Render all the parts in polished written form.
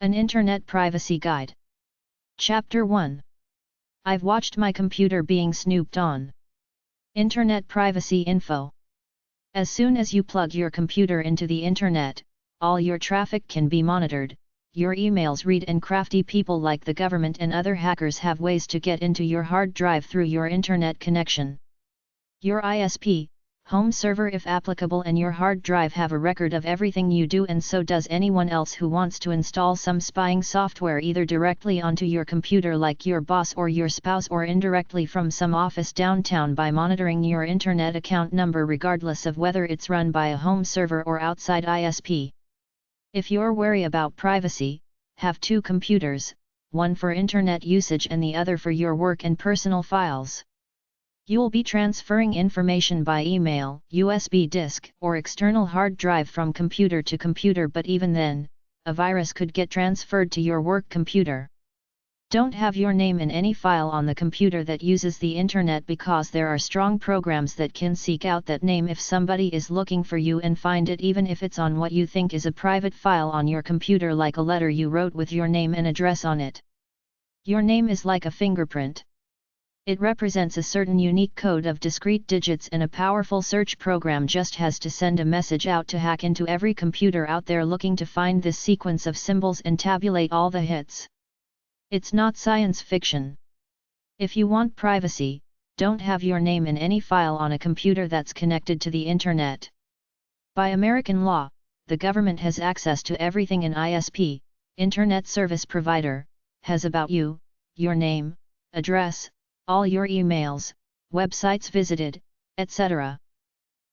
An Internet Privacy Guide. Chapter 1. I've watched my computer being snooped on. Internet Privacy Info. As soon as you plug your computer into the internet, all your traffic can be monitored, your emails read, and crafty people like the government and other hackers have ways to get into your hard drive through your internet connection. Your ISP, home server if applicable, and your hard drive have a record of everything you do, and so does anyone else who wants to install some spying software either directly onto your computer like your boss or your spouse, or indirectly from some office downtown by monitoring your internet account number regardless of whether it's run by a home server or outside ISP. If you're wary about privacy, have two computers, one for internet usage and the other for your work and personal files. You'll be transferring information by email, USB disk, or external hard drive from computer to computer, but even then, a virus could get transferred to your work computer. Don't have your name in any file on the computer that uses the internet, because there are strong programs that can seek out that name if somebody is looking for you and find it, even if it's on what you think is a private file on your computer, like a letter you wrote with your name and address on it. Your name is like a fingerprint. It represents a certain unique code of discrete digits, and a powerful search program just has to send a message out to hack into every computer out there looking to find this sequence of symbols and tabulate all the hits. It's not science fiction. If you want privacy, don't have your name in any file on a computer that's connected to the internet. By American law, the government has access to everything an ISP, Internet Service Provider, has about you: your name, address, all your emails, websites visited, etc.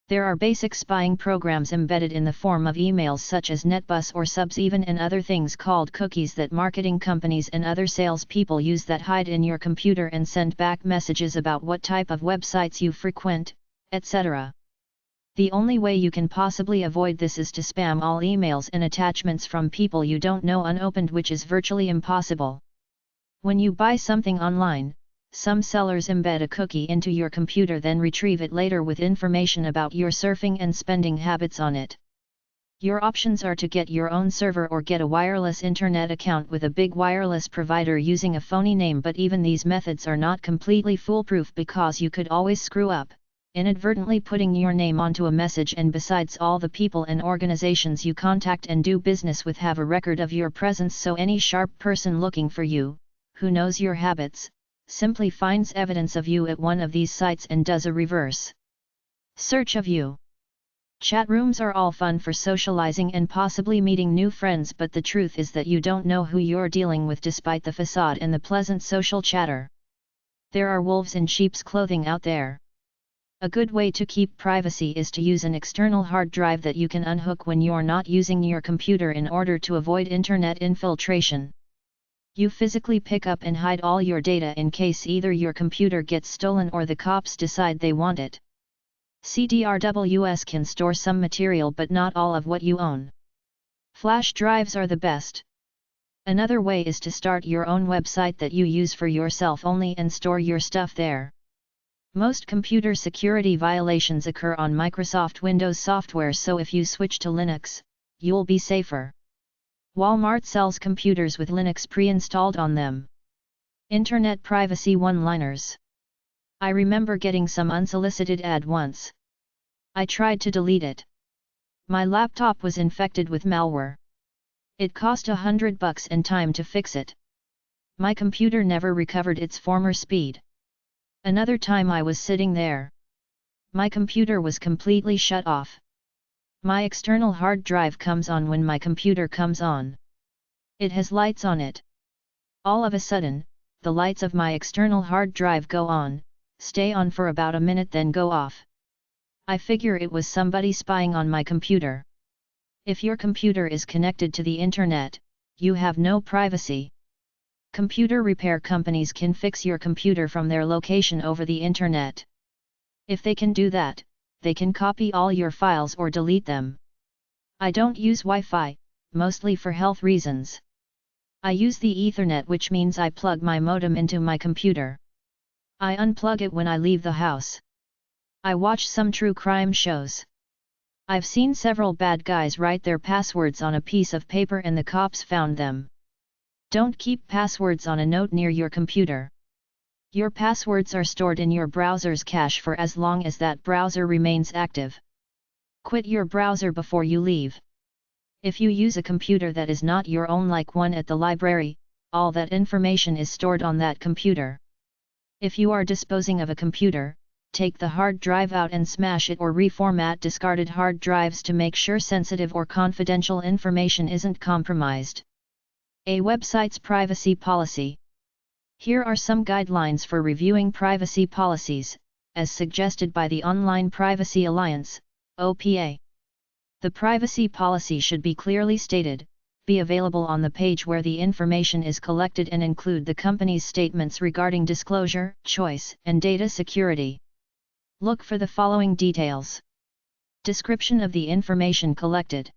There are basic spying programs embedded in the form of emails such as NetBus or subs even, and other things called cookies that marketing companies and other salespeople use that hide in your computer and send back messages about what type of websites you frequent, etc. The only way you can possibly avoid this is to spam all emails and attachments from people you don't know unopened, which is virtually impossible. When you buy something online, some sellers embed a cookie into your computer, then retrieve it later with information about your surfing and spending habits on it. Your options are to get your own server or get a wireless internet account with a big wireless provider using a phony name, but even these methods are not completely foolproof, because you could always screw up, inadvertently putting your name onto a message, and besides, all the people and organizations you contact and do business with have a record of your presence, so any sharp person looking for you, who knows your habits, simply finds evidence of you at one of these sites and does a reverse search of you. Chat rooms are all fun for socializing and possibly meeting new friends, but the truth is that you don't know who you're dealing with despite the facade and the pleasant social chatter. There are wolves in sheep's clothing out there. A good way to keep privacy is to use an external hard drive that you can unhook when you're not using your computer in order to avoid internet infiltration. You physically pick up and hide all your data in case either your computer gets stolen or the cops decide they want it. CDRWS can store some material but not all of what you own. Flash drives are the best. Another way is to start your own website that you use for yourself only and store your stuff there. Most computer security violations occur on Microsoft Windows software, so if you switch to Linux, you'll be safer. Walmart sells computers with Linux pre-installed on them. Internet privacy one-liners. I remember getting some unsolicited ad once. I tried to delete it. My laptop was infected with malware. It cost $100 and time to fix it. My computer never recovered its former speed. Another time I was sitting there. My computer was completely shut off. My external hard drive comes on when my computer comes on. It has lights on it. All of a sudden, the lights of my external hard drive go on, stay on for about a minute, then go off. I figure it was somebody spying on my computer. If your computer is connected to the internet, you have no privacy. Computer repair companies can fix your computer from their location over the internet. If they can do that, they can copy all your files or delete them. I don't use Wi-Fi, mostly for health reasons. I use the Ethernet, which means I plug my modem into my computer. I unplug it when I leave the house. I watch some true crime shows. I've seen several bad guys write their passwords on a piece of paper and the cops found them. Don't keep passwords on a note near your computer. Your passwords are stored in your browser's cache for as long as that browser remains active. Quit your browser before you leave. If you use a computer that is not your own, like one at the library, all that information is stored on that computer. If you are disposing of a computer, take the hard drive out and smash it or reformat discarded hard drives to make sure sensitive or confidential information isn't compromised. A website's privacy policy. Here are some guidelines for reviewing privacy policies, as suggested by the Online Privacy Alliance, OPA. The privacy policy should be clearly stated, be available on the page where the information is collected, and include the company's statements regarding disclosure, choice, and data security. Look for the following details. Description of the information collected.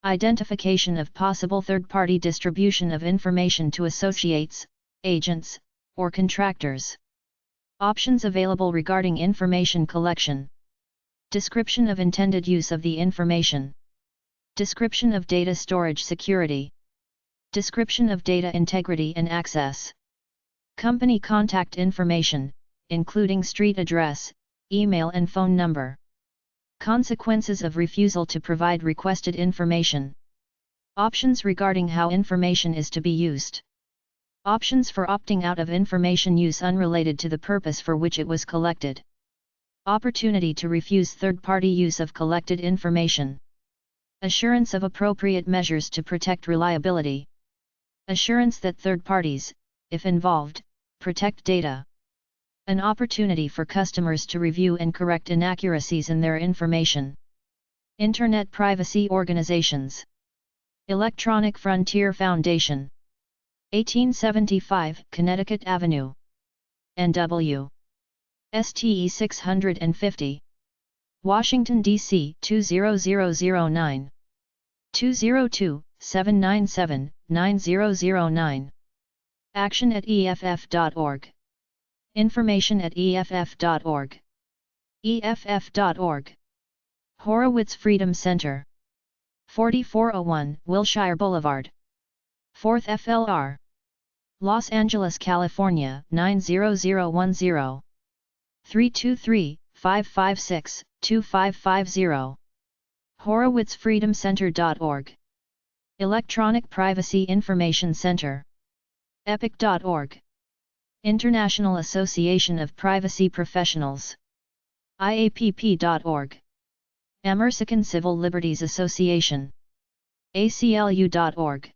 Identification of possible third-party distribution of information to associates, agents, or contractors. Options available regarding information collection. Description of intended use of the information. Description of data storage security. Description of data integrity and access. Company contact information, including street address, email and phone number. Consequences of refusal to provide requested information. Options regarding how information is to be used. Options for opting out of information use unrelated to the purpose for which it was collected. Opportunity to refuse third-party use of collected information. Assurance of appropriate measures to protect reliability. Assurance that third parties, if involved, protect data. An opportunity for customers to review and correct inaccuracies in their information. Internet privacy organizations. Electronic Frontier Foundation. 1875 Connecticut Avenue. NW. STE 650. Washington, D.C. 20009. 202-797-9009. Action@EFF.org. Information at EFF.org. EFF.org. Horowitz Freedom Center. 4401 Wilshire Boulevard. 4th FLR. Los Angeles, California 90010. 323-556-2550. horowitzfreedomcenter.org. Electronic Privacy Information Center. epic.org. International Association of Privacy Professionals. IAPP.org. American Civil Liberties Association. ACLU.org.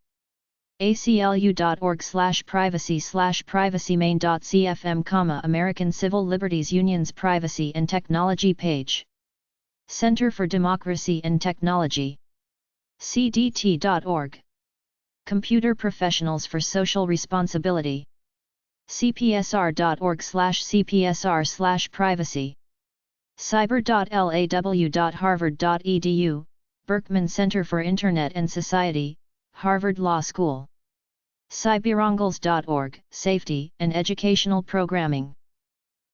aclu.org/privacy/privacymain.cfm, American Civil Liberties Union's Privacy and Technology page. Center for Democracy and Technology. CDT.org. Computer Professionals for Social Responsibility. cpsr.org/cpsr/privacy. cyber.law.harvard.edu, Berkman Center for Internet and Society, Harvard Law School. cyberangles.org, Safety and Educational Programming.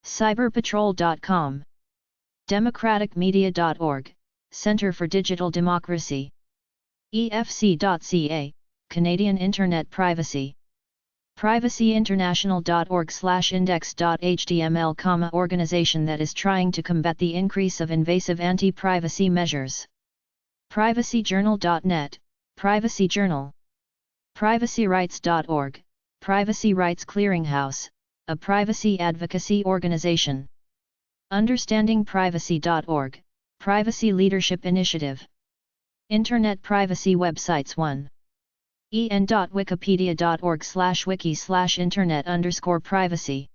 cyberpatrol.com. democraticmedia.org, Center for Digital Democracy. efc.ca, Canadian Internet Privacy. privacyinternational.org/index.html, organization that is trying to combat the increase of invasive anti-privacy measures. privacyjournal.net, Privacy Journal. privacyrights.org, Privacy Rights Clearinghouse, a privacy advocacy organization. understandingprivacy.org, Privacy Leadership Initiative. Internet privacy websites 1. en.wikipedia.org/wiki/internet_privacy.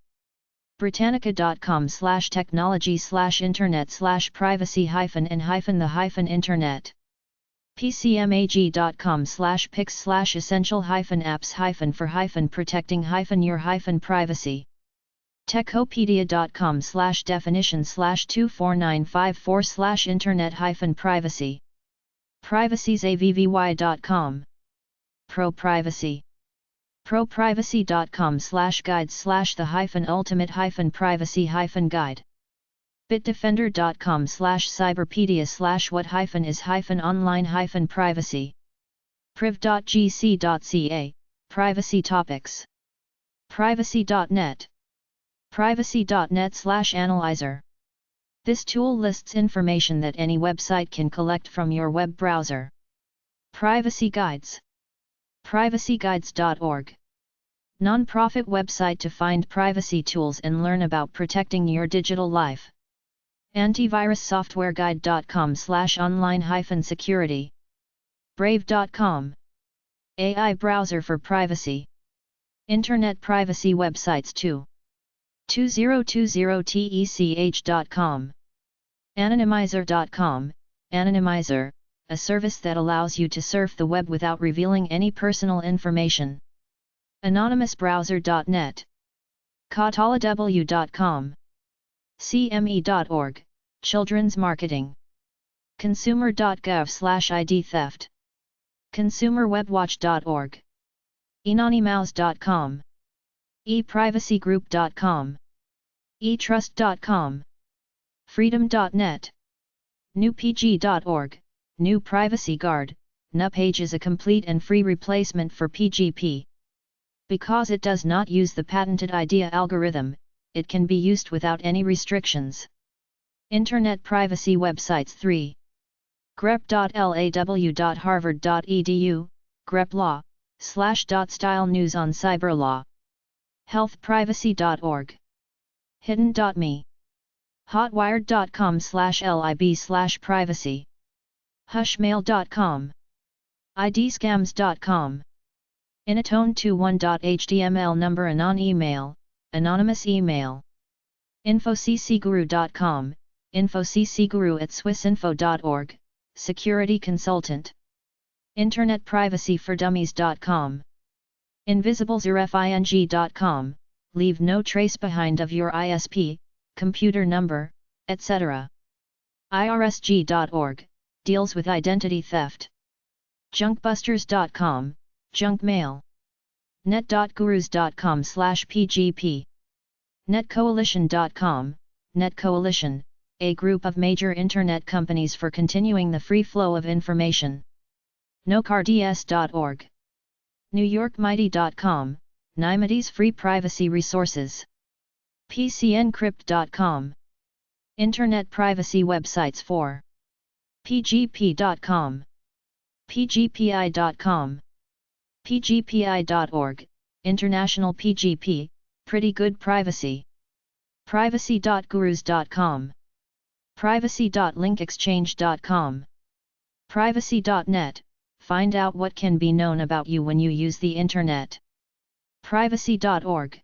britannica.com/technology/internet/privacy-and-the-internet. pcmag.com/pics/essential-apps-for-protecting-your-privacy. techopedia.com/definition/24954/internet-privacy. privacysavvy.com. ProPrivacy. proprivacy.com/guides/the-ultimate-privacy-guide. bitdefender.com/cyberpedia/what-is-online-privacy. priv.gc.ca, Privacy topics. Privacy.net. Privacy.net/analyzer. This tool lists information that any website can collect from your web browser. Privacy guides. Privacyguides.org. Non-profit website to find privacy tools and learn about protecting your digital life. Antivirussoftwareguide.com/online-security. Brave.com. AI browser for privacy. Internet privacy websites 2020tech.com. Anonymizer.com. Anonymizer, a service that allows you to surf the web without revealing any personal information. Anonymousbrowser.net. Cautalaww.com. CME.org, Children's Marketing. Consumer.gov/ID theft. ConsumerWebWatch.org. Enonymouse.com. ePrivacyGroup.com. eTrust.com. Freedom.net. NewPG.org, New Privacy Guard. NU page is a complete and free replacement for PGP. Because it does not use the patented IDEA algorithm, it can be used without any restrictions. Internet privacy websites 3. grep.law.harvard.edu, grep law, /style news on cyber law. healthprivacy.org. hidden.me. hotwired.com/lib/privacy. hushmail.com. idscams.com. inatone21.html number anon email, anonymous email. infoccguru.com, infoccguru@swissinfo.org, security consultant. internetprivacyfordummies.com. invisiblezerfing.com, leave no trace behind of your ISP, computer number, etc. irsg.org, deals with identity theft. junkbusters.com, junk mail. net.gurus.com/pgp. netcoalition.com, netcoalition, a group of major internet companies for continuing the free flow of information. nocards.org. newyorkmighty.com, NYMIDI's free privacy resources. pcncrypt.com. Internet privacy websites 4. pgp.com. pgpi.com. pgpi.org, International PGP, pretty good privacy. privacy.gurus.com. privacy.linkexchange.com. privacy.net, find out what can be known about you when you use the Internet. privacy.org.